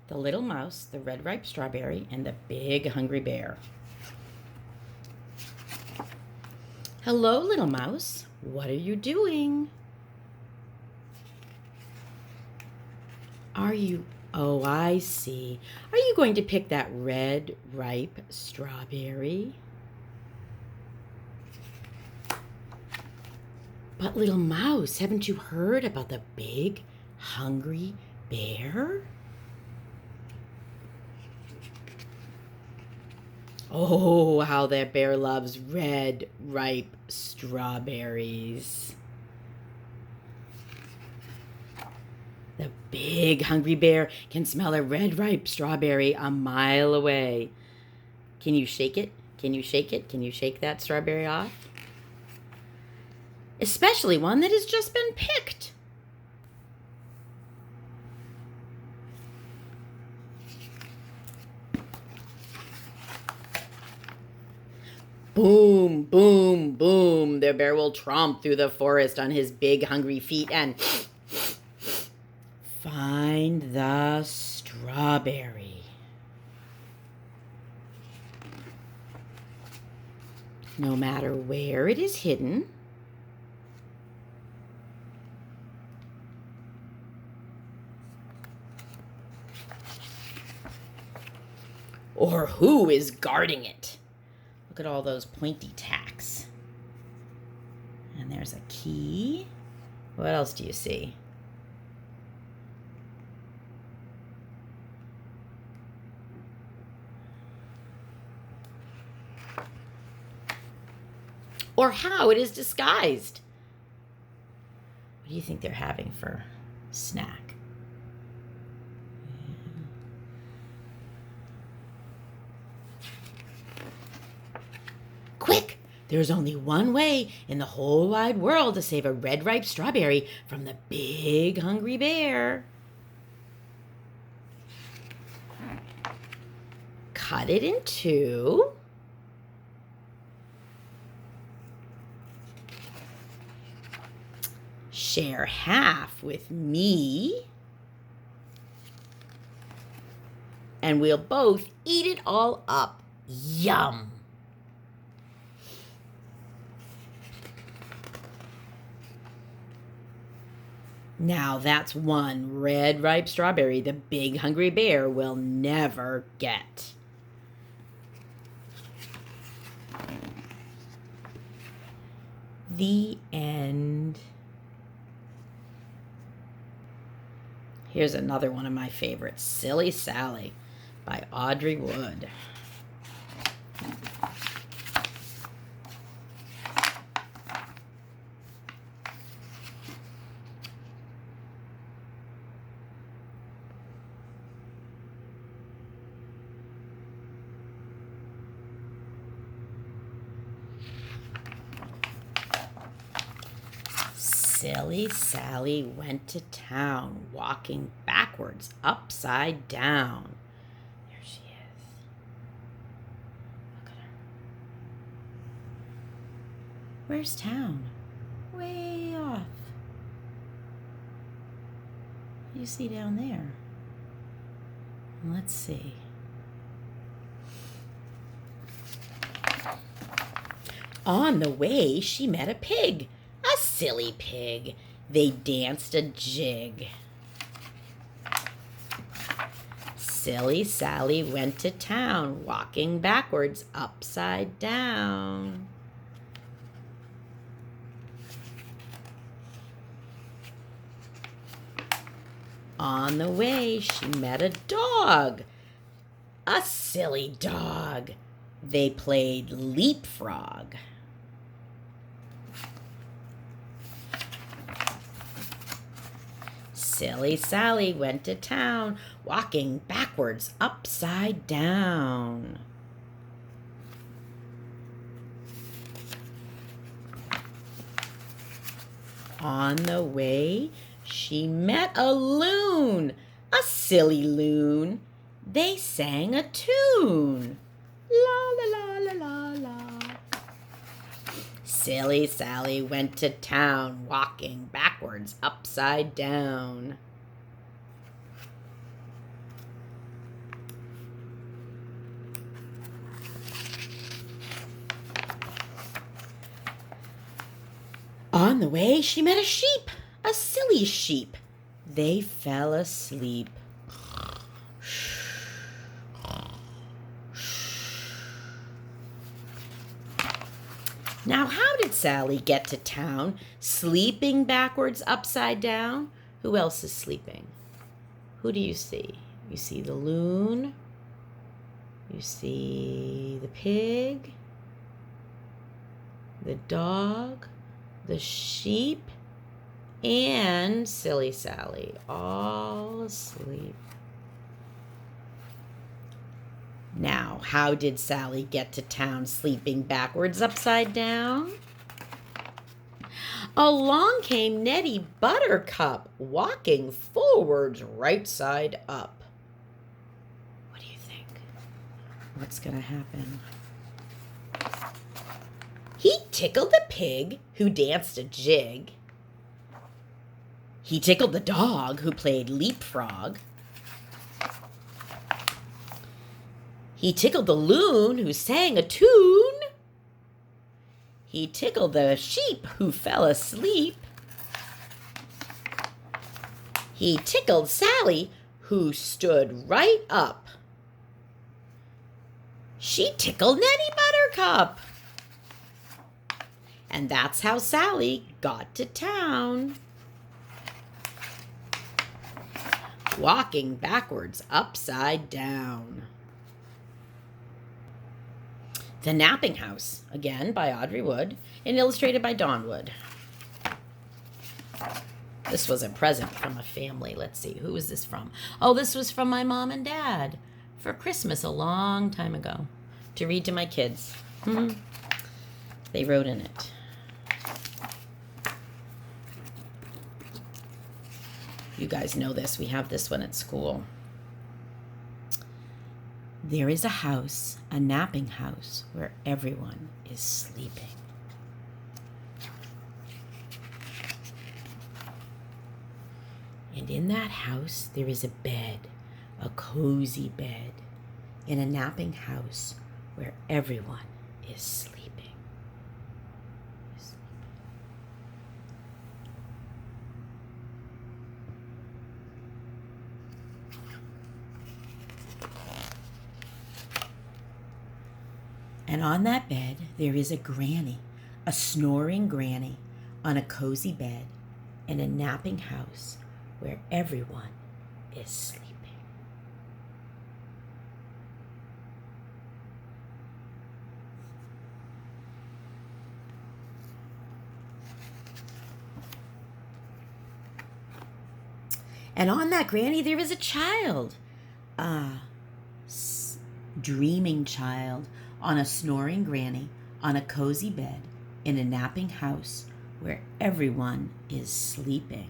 the little mouse, the red ripe strawberry, and the big hungry bear. Hello, little mouse. What are you doing? Oh, I see. Are you going to pick that red ripe strawberry? But little mouse, haven't you heard about the big hungry bear? Oh, how that bear loves red ripe strawberries. The big hungry bear can smell a red ripe strawberry a mile away. Can you shake it? Can you shake it? Can you shake that strawberry off? Especially one that has just been picked. Boom, boom, boom. The bear will tromp through the forest on his big hungry feet and find the strawberry. No matter where it is hidden, or who is guarding it. Look at all those pointy tacks. And there's a key. What else do you see? Or how it is disguised. What do you think they're having for snack? Quick! There's only one way in the whole wide world to save a red ripe strawberry from the big hungry bear. Cut it in two. Share half with me. And we'll both eat it all up. Yum! Now that's one red ripe strawberry the big hungry bear will never get. The end. Here's another one of my favorites, Silly Sally by Audrey Wood. Silly Sally went to town, walking backwards, upside down. There she is. Look at her. Where's town? Way off. What do you see down there? Let's see. On the way, she met a pig. A silly pig. They danced a jig. Silly Sally went to town, walking backwards, upside down. On the way, she met a dog. A silly dog. They played leapfrog. Silly Sally went to town, walking backwards, upside down. On the way, she met a loon, a silly loon. They sang a tune. La la la la la la. Silly Sally went to town, walking backwards, upside down. On the way, she met a sheep, a silly sheep. They fell asleep. Now, how did Sally get to town? Sleeping backwards, upside down? Who else is sleeping? Who do you see? You see the loon. You see the pig, the dog, the sheep, and Silly Sally, all asleep. Now, how did Sally get to town sleeping backwards, upside down? Along came Nettie Buttercup, walking forwards, right side up. What do you think? What's going to happen? He tickled the pig, who danced a jig. He tickled the dog, who played leapfrog. He tickled the loon, who sang a tune. He tickled the sheep, who fell asleep. He tickled Sally, who stood right up. She tickled Nettie Buttercup. And that's how Sally got to town. Walking backwards, upside down. The Napping House, again by Audrey Wood, and illustrated by Dawn Wood. This was a present from a family. Let's see, who was this from? Oh, this was from my mom and dad for Christmas a long time ago to read to my kids. They wrote in it. You guys know this. We have this one at school. There is a house, a napping house, where everyone is sleeping. And in that house, there is a bed, a cozy bed, in a napping house where everyone is sleeping. And on that bed, there is a granny, a snoring granny, on a cozy bed in a napping house where everyone is sleeping. And on that granny, there is a child, a dreaming child, on a snoring granny, on a cozy bed, in a napping house where everyone is sleeping.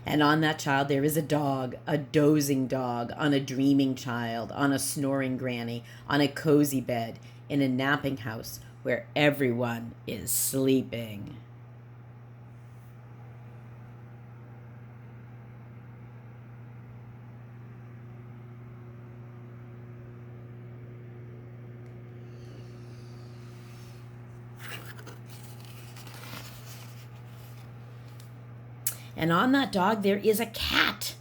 And on that child there is a dog, a dozing dog, on a dreaming child, on a snoring granny, on a cozy bed, in a napping house where everyone is sleeping. And on that dog there is a cat,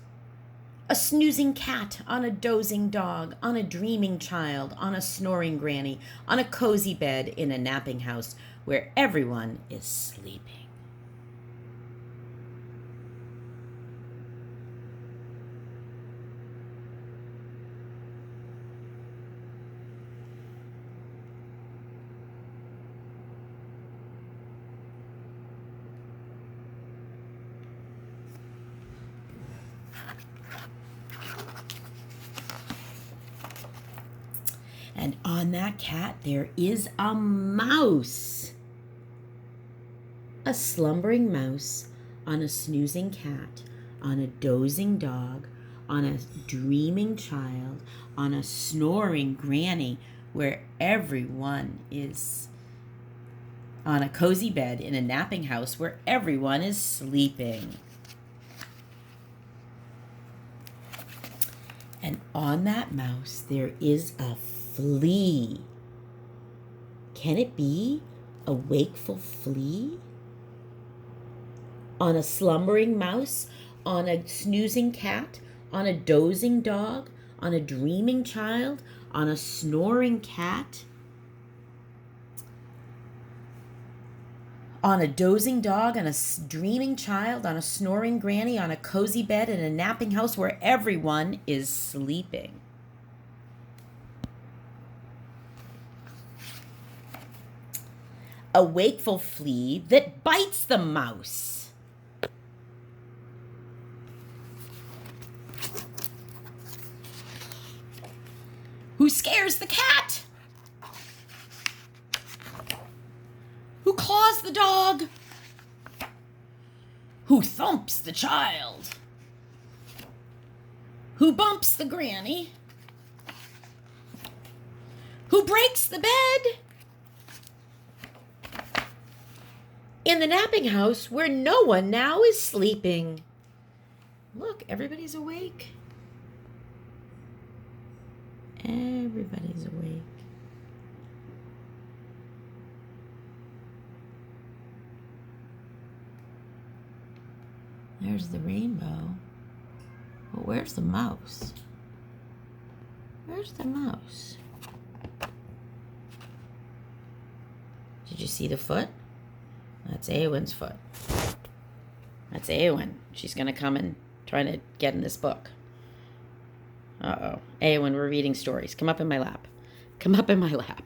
a snoozing cat, on a dozing dog, on a dreaming child, on a snoring granny, on a cozy bed in a napping house where everyone is sleeping. And on that cat, there is a mouse. A slumbering mouse, on a snoozing cat, on a dozing dog, on a dreaming child, on a snoring granny, where everyone is on a cozy bed in a napping house where everyone is sleeping. And on that mouse there is a flea. Can it be a wakeful flea? On a slumbering mouse, on a snoozing cat, on a dozing dog, on a dreaming child, on a snoring cat, on a dozing dog, on a dreaming child, on a snoring granny, on a cozy bed in a napping house where everyone is sleeping. A wakeful flea that bites the mouse. Who scares the cat? Who claws the dog? Who thumps the child? Who bumps the granny? Who breaks the bed? In the napping house where no one now is sleeping. Look, everybody's awake. Everybody's awake. There's the rainbow. But where's the mouse? Where's the mouse? Did you see the foot? That's Eowyn's foot. That's Eowyn. She's going to come and try to get in this book. Uh-oh. Eowyn, we're reading stories. Come up in my lap. Come up in my lap.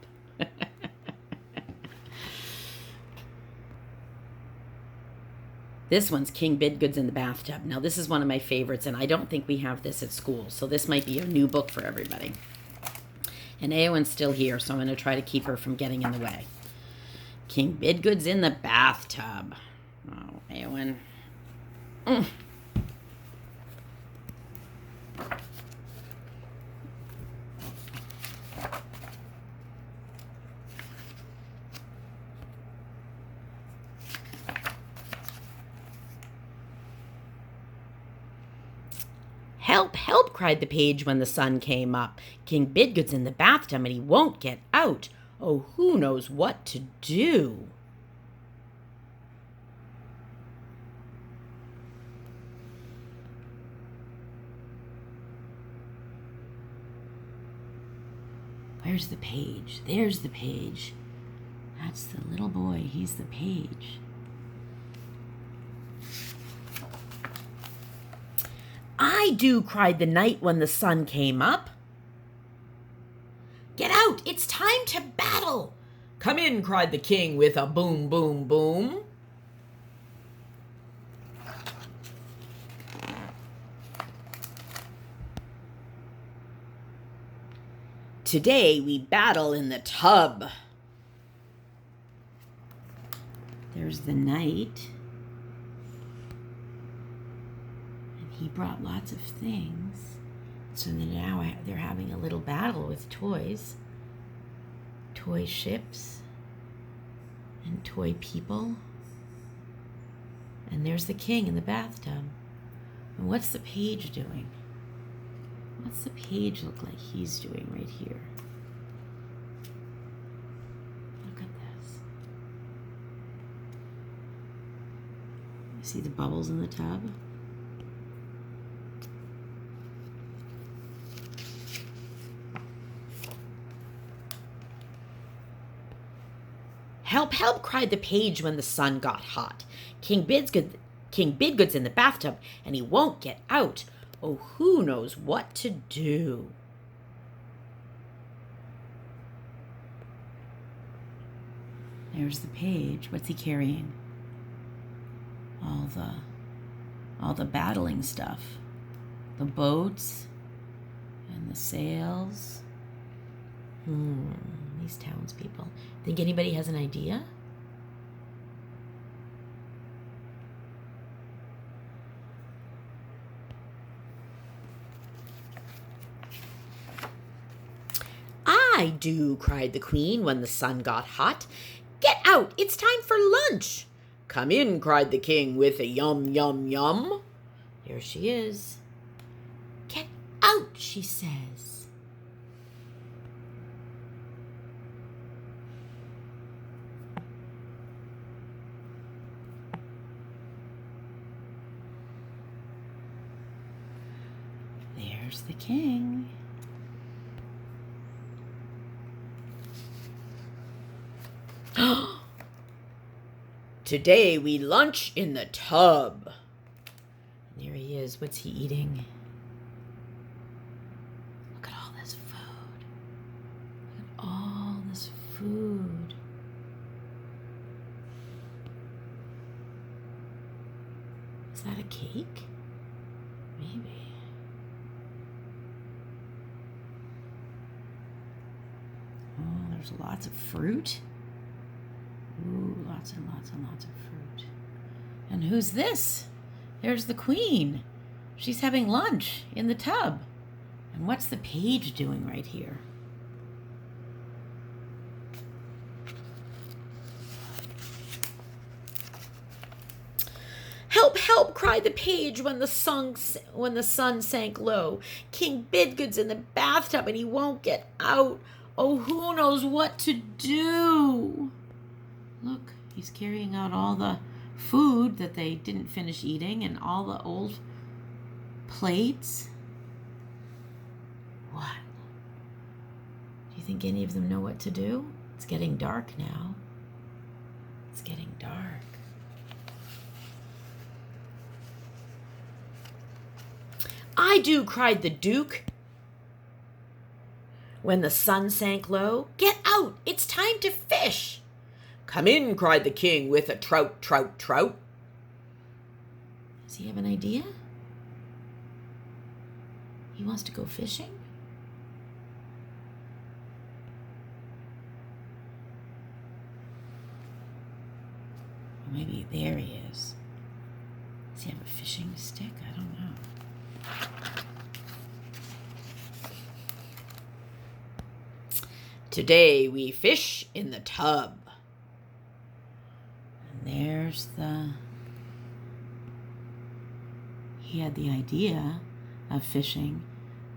This one's King Bidgood's in the Bathtub. Now, this is one of my favorites, and I don't think we have this at school, so this might be a new book for everybody. And Eowyn's still here, so I'm going to try to keep her from getting in the way. King Bidgood's in the bathtub. Oh, Eowyn. Help, help, cried the page when the sun came up. King Bidgood's in the bathtub and he won't get out. Oh, who knows what to do? Where's the page? There's the page. That's the little boy. He's the page. I do, cried the knight when the sun came up. Get out! It's time to battle! Come in, cried the king with a boom, boom, boom. Today we battle in the tub. There's the knight. And he brought lots of things. So now they're having a little battle with toys. Toy ships. And toy people. And there's the king in the bathtub. And what's the page doing? What's the page look like he's doing right here? Look at this. You see the bubbles in the tub? Help, help, cried the page when the sun got hot. King Bidgood's in the bathtub and he won't get out. Oh, who knows what to do? There's the page. What's he carrying? All the battling stuff. The boats and the sails. These townspeople. Think anybody has an idea? "I do," cried the queen when the sun got hot. "Get out, it's time for lunch." "Come in," cried the king with a yum, yum, yum. There she is. "Get out," she says. There's the king. "Today we lunch in the tub." There he is. What's he eating? Look at all this food. Look at all this food. Is that a cake? Maybe. Oh, there's lots of fruit. Ooh, lots and lots and lots of fruit. And who's this? There's the queen. She's having lunch in the tub. And what's the page doing right here? "Help, help," cried the page when the sun sank low. "King Bidgood's in the bathtub and he won't get out. Oh, who knows what to do?" Look, he's carrying out all the food that they didn't finish eating and all the old plates. What? Do you think any of them know what to do? It's getting dark now. It's getting dark. "I do," cried the duke when the sun sank low. "Get out, it's time to fish." "Come in," cried the king with a trout, trout, trout. Does he have an idea? He wants to go fishing? Or maybe there he is. Does he have a fishing stick? I don't know. "Today we fish in the tub." There's he had the idea of fishing,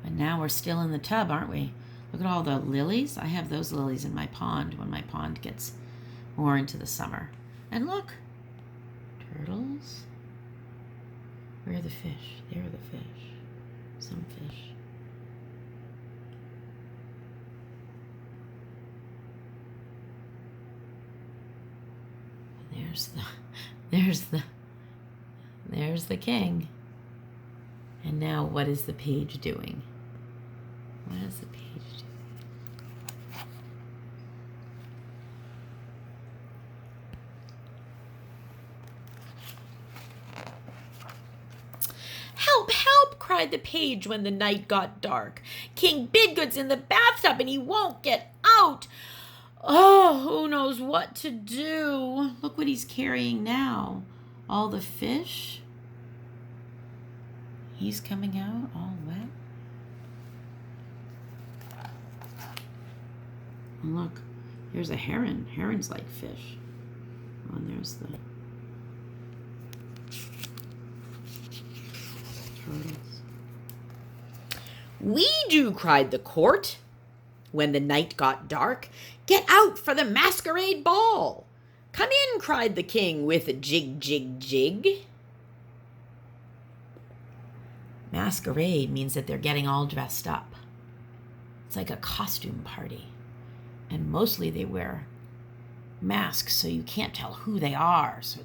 but now we're still in the tub, aren't we? Look at all the lilies. I have those lilies in my pond when my pond gets more into the summer. And look, turtles. Where are the fish? There are the fish. Some fish. There's the king. And now what is the page doing? What is the page doing? "Help, help," cried the page when the night got dark. "King Bidgood's in the bathtub and he won't get out. Oh, who knows what to do?" Look what he's carrying now. All the fish. He's coming out all wet. And look, here's a heron. Herons like fish. Oh, and there's the turtles. "We do," cried the court when the night got dark. "Get out for the masquerade ball." "Come in," cried the king with a jig, jig, jig. Masquerade means that they're getting all dressed up. It's like a costume party. And mostly they wear masks so you can't tell who they are. So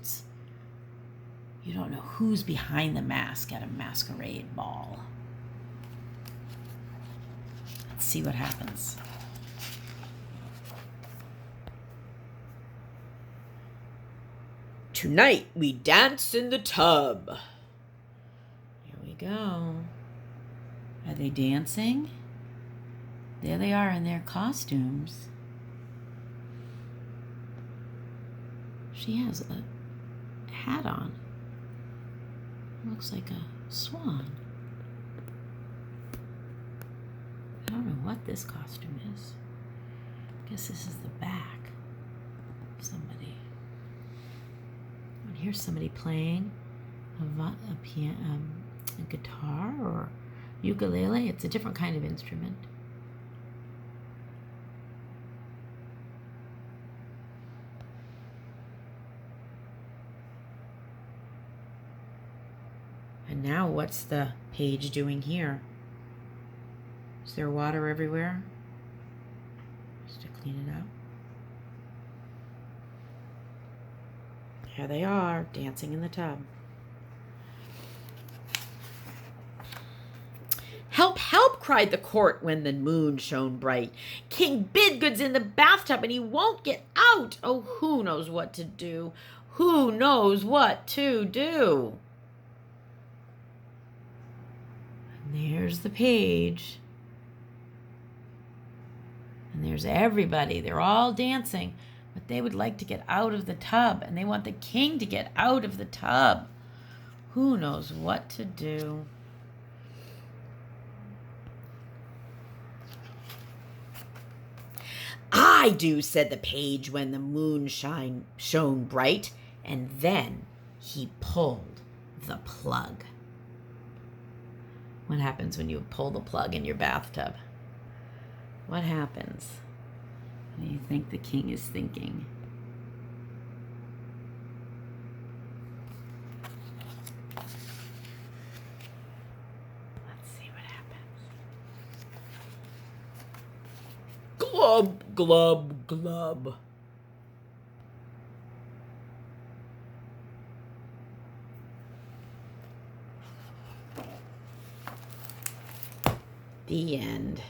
you don't know who's behind the mask at a masquerade ball. Let's see what happens. "Tonight we dance in the tub." Here we go. Are they dancing? There they are in their costumes. She has a hat on. Looks like a swan. I don't know what this costume is. guess this is the back of somebody. And here's somebody playing a piano, a guitar or ukulele. It's a different kind of instrument. And now what's the page doing here? Is there water everywhere? Just to clean it up. Here they are, dancing in the tub. "Help, help," cried the court when the moon shone bright. "King Bidgood's in the bathtub and he won't get out. Oh, who knows what to do? Who knows what to do?" And there's the page. And there's everybody. They're all dancing. But they would like to get out of the tub. And they want the king to get out of the tub. Who knows what to do? "I do," said the page when the moon shone bright. And then he pulled the plug. What happens when you pull the plug in your bathtub? What happens? What do you think the king is thinking? Let's see what happens. Glub, glub, glub. The end.